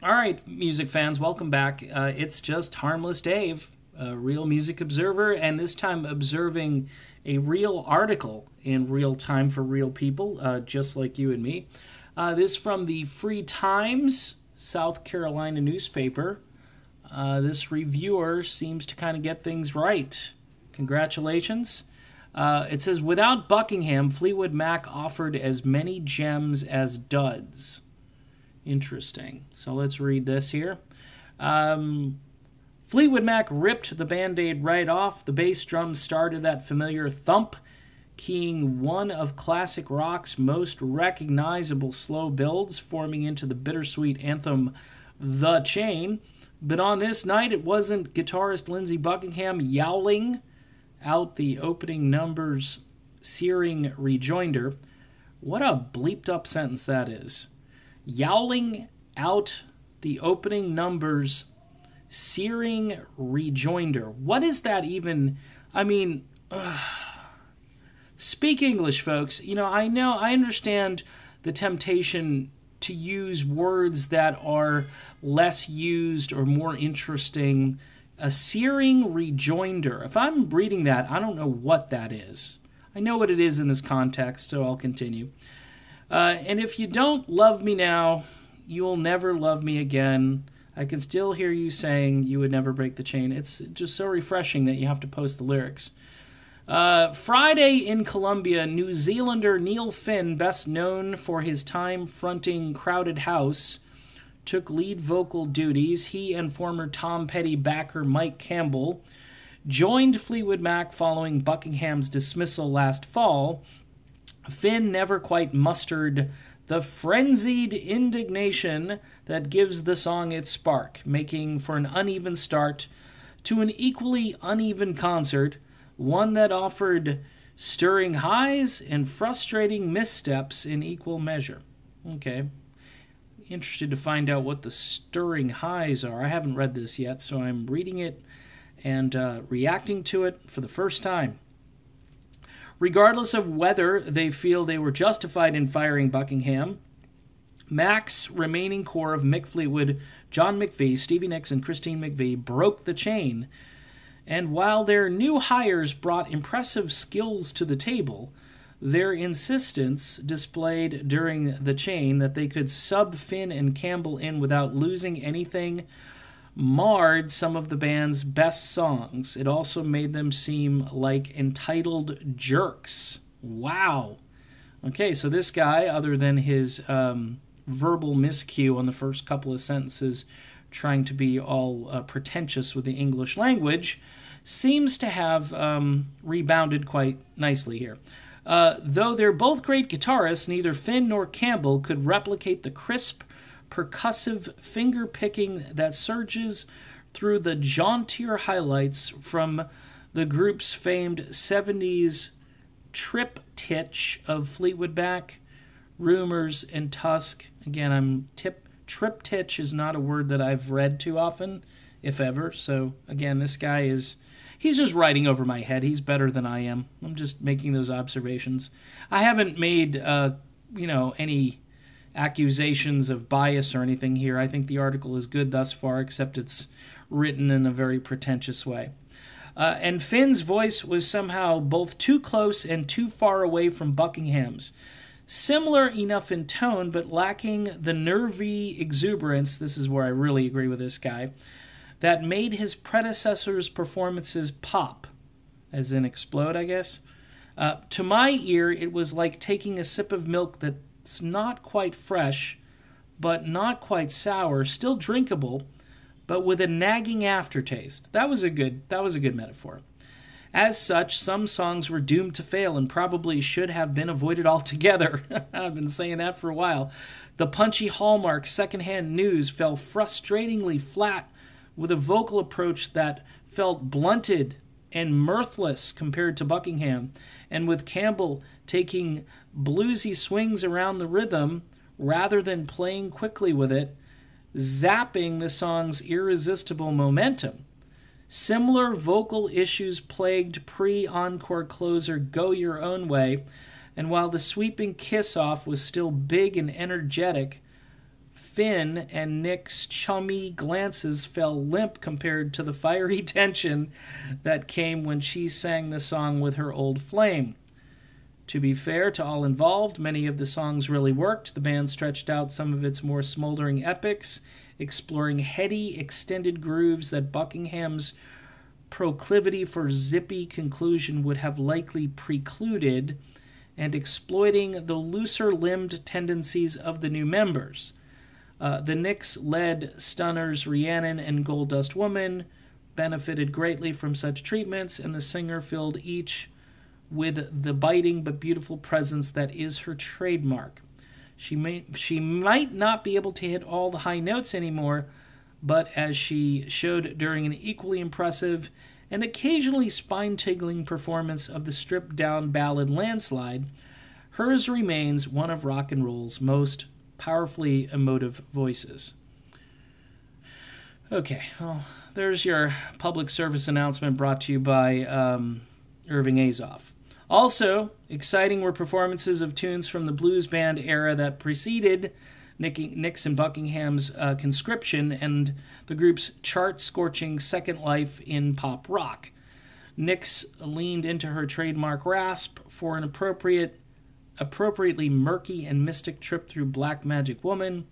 All right, music fans, welcome back. It's just Harmless Dave, a real music observer, and this time observing a real article in real time for real people, just like you and me. This from the Free Times, South Carolina newspaper. This reviewer seems to kind of get things right. Congratulations. It says, without Buckingham, Fleetwood Mac offered as many gems as duds. Interesting. So let's read this here. Fleetwood Mac ripped the Band-Aid right off. The bass drum started that familiar thump, keying one of classic rock's most recognizable slow builds, forming into the bittersweet anthem The Chain. But on this night, it wasn't guitarist Lindsey Buckingham yowling out the opening number's searing rejoinder. What a bleeped up sentence that is. Yowling out the opening number's searing rejoinder. What is that even? I mean, speak English, folks. I understand the temptation to use words that are less used or more interesting. A searing rejoinder. If I'm reading that, I don't know what that is. I know what it is in this context, so I'll continue. And if you don't love me now, you will never love me again. I can still hear you saying you would never break the chain. It's just so refreshing that you have to post the lyrics. Friday in Colombia, New Zealander Neil Finn, best known for his time fronting Crowded House, took lead vocal duties. He and former Tom Petty backer Mike Campbell joined Fleetwood Mac following Buckingham's dismissal last fall. Finn never quite mustered the frenzied indignation that gives the song its spark, making for an uneven start to an equally uneven concert, one that offered stirring highs and frustrating missteps in equal measure. Okay. Interested to find out what the stirring highs are. I haven't read this yet, so I'm reading it and reacting to it for the first time. Regardless of whether they feel they were justified in firing Buckingham, Mac's remaining core of Mick Fleetwood, John McVie, Stevie Nicks, and Christine McVie broke the chain. And while their new hires brought impressive skills to the table, their insistence displayed during the chain that they could sub Finn and Campbell in without losing anything marred some of the band's best songs. It also made them seem like entitled jerks. Wow. Okay, so this guy, other than his verbal miscue on the first couple of sentences, trying to be all pretentious with the English language, seems to have rebounded quite nicely here. Though they're both great guitarists, neither Finn nor Campbell could replicate the crisp, percussive finger-picking that surges through the jauntier highlights from the group's famed 70s triptych of Fleetwood Mac, Rumors, and Tusk. Again, triptych is not a word that I've read too often, if ever. So, again, this guy he's just writing over my head. He's better than I am. I'm just making those observations. I haven't made, any accusations of bias or anything here. I think the article is good thus far, except it's written in a very pretentious way. And Finn's voice was somehow both too close and too far away from Buckingham's. Similar enough in tone, but lacking the nervy exuberance, this is where I really agree with this guy, that made his predecessor's performances pop, as in explode, I guess. To my ear, it was like taking a sip of milk that's not quite fresh, but not quite sour, still drinkable, but with a nagging aftertaste. That was a good metaphor. As such, some songs were doomed to fail and probably should have been avoided altogether. I've been saying that for a while. The punchy Hallmark secondhand news fell frustratingly flat with a vocal approach that felt blunted and mirthless compared to Buckingham, and with Campbell taking bluesy swings around the rhythm rather than playing quickly with it, zapping the song's irresistible momentum. Similar vocal issues plagued pre-encore closer Go Your Own Way, and while the sweeping kiss-off was still big and energetic, Finn, and Nick's chummy glances fell limp compared to the fiery tension that came when she sang the song with her old flame. To be fair to all involved, many of the songs really worked. The band stretched out some of its more smoldering epics, exploring heady, extended grooves that Buckingham's proclivity for zippy conclusion would have likely precluded, and exploiting the looser-limbed tendencies of the new members. The Knicks-led stunners Rhiannon and Goldust Woman benefited greatly from such treatments, and the singer filled each with the biting but beautiful presence that is her trademark. She might not be able to hit all the high notes anymore, but as she showed during an equally impressive and occasionally spine-tingling performance of the stripped-down ballad Landslide, hers remains one of rock and roll's most powerfully emotive voices. Okay, well, there's your public service announcement brought to you by Irving Azoff. Also, exciting were performances of tunes from the blues band era that preceded Nick's and Buckingham's conscription and the group's chart-scorching second life in pop rock. Nick's leaned into her trademark rasp for an appropriately murky and mystic trip through Black Magic Woman.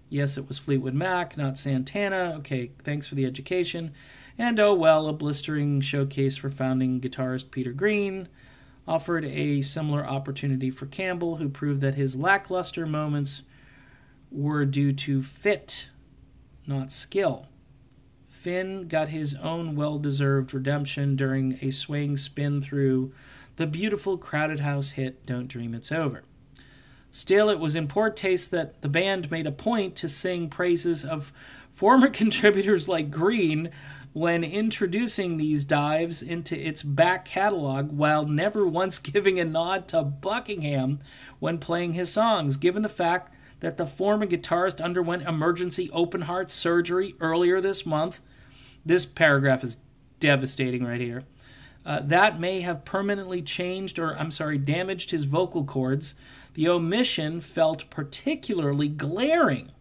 Yes, it was Fleetwood Mac, not Santana. Okay, thanks for the education. And oh well, a blistering showcase for founding guitarist Peter Green offered a similar opportunity for Campbell, who proved that his lackluster moments were due to fit, not skill. Finn got his own well-deserved redemption during a swaying spin through the beautiful Crowded House hit Don't Dream It's Over. Still, it was in poor taste that the band made a point to sing praises of former contributors like Green when introducing these dives into its back catalog, while never once giving a nod to Buckingham when playing his songs, given the fact that the former guitarist underwent emergency open-heart surgery earlier this month. This paragraph is devastating right here. That may have permanently damaged his vocal cords. The omission felt particularly glaring.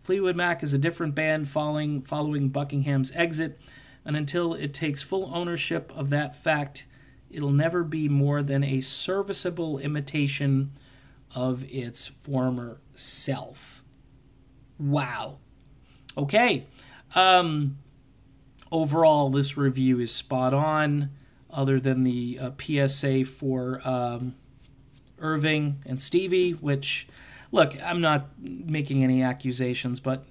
Fleetwood Mac is a different band following Buckingham's exit, and until it takes full ownership of that fact, it'll never be more than a serviceable imitation of its former self. Wow. Okay. Overall, this review is spot on, other than the PSA for Irving and Stevie, which, look, I'm not making any accusations, but,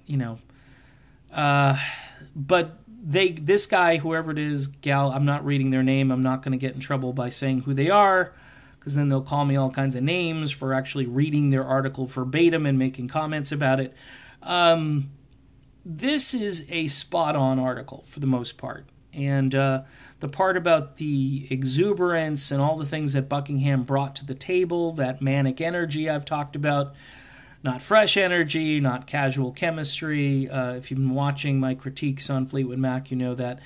this guy, whoever it is, gal, I'm not reading their name. I'm not going to get in trouble by saying who they are, because then they'll call me all kinds of names for actually reading their article verbatim and making comments about it. This is a spot-on article for the most part. And the part about the exuberance and all the things that Buckingham brought to the table, that manic energy I've talked about, not fresh energy, not casual chemistry. If you've been watching my critiques on Fleetwood Mac, you know that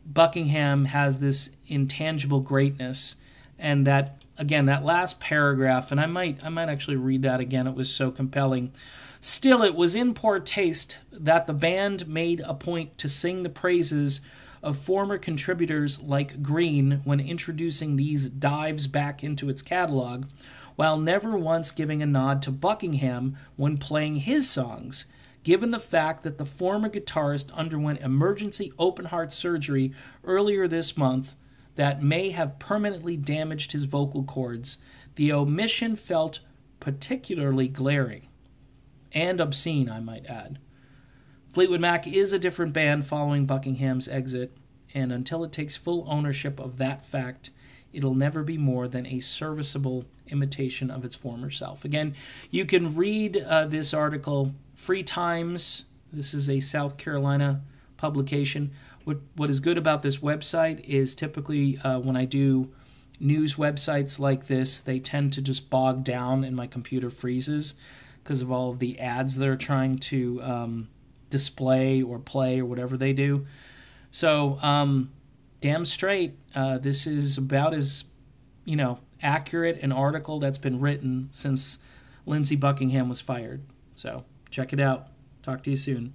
Buckingham has this intangible greatness, and that, again, that last paragraph, and I might actually read that again, it was so compelling. Still, it was in poor taste that the band made a point to sing the praises of former contributors like Green when introducing these dives back into its catalog, while never once giving a nod to Buckingham when playing his songs, given the fact that the former guitarist underwent emergency open-heart surgery earlier this month that may have permanently damaged his vocal cords. The omission felt particularly glaring. And obscene, I might add. Fleetwood Mac is a different band following Buckingham's exit, and until it takes full ownership of that fact, it'll never be more than a serviceable imitation of its former self. Again, you can read this article, Free Times. This is a South Carolina publication. What is good about this website is typically when I do news websites like this, they tend to just bog down and my computer freezes because of all of the ads they're trying to display or play or whatever they do. So, damn straight, this is about as, accurate an article that's been written since Lindsey Buckingham was fired. So check it out. Talk to you soon.